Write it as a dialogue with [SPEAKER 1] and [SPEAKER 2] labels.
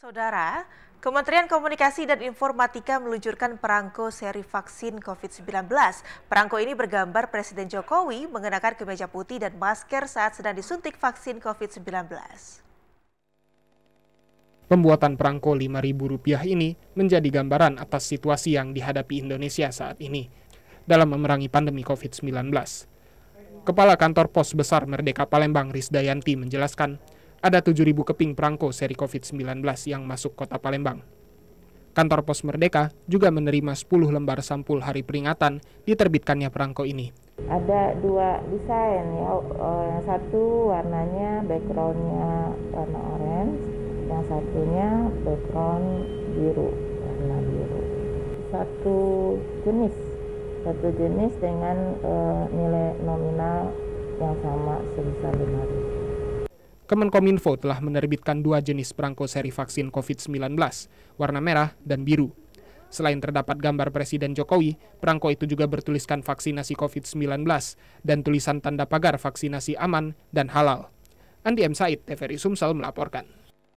[SPEAKER 1] Saudara, Kementerian Komunikasi dan Informatika meluncurkan perangko seri vaksin COVID-19. Perangko ini bergambar Presiden Jokowi mengenakan kemeja putih dan masker saat sedang disuntik vaksin COVID-19.
[SPEAKER 2] Pembuatan perangko Rp5.000 ini menjadi gambaran atas situasi yang dihadapi Indonesia saat ini dalam memerangi pandemi COVID-19. Kepala Kantor Pos Besar Merdeka Palembang Risdayanti menjelaskan, ada 7.000 keping perangko seri COVID-19 yang masuk kota Palembang. Kantor Pos Merdeka juga menerima 10 lembar sampul hari peringatan diterbitkannya perangko ini.
[SPEAKER 3] Ada dua desain ya, yang satu warnanya backgroundnya warna orange, yang satunya background biru, warna biru. Satu jenis dengan nilai nominal yang sama sebesar 5.000.
[SPEAKER 2] Kemenkominfo telah menerbitkan 2 jenis perangko seri vaksin COVID-19, warna merah dan biru. Selain terdapat gambar Presiden Jokowi, perangko itu juga bertuliskan vaksinasi COVID-19 dan tulisan tanda pagar vaksinasi aman dan halal. Andi M. Said, TVRI Sumsel melaporkan.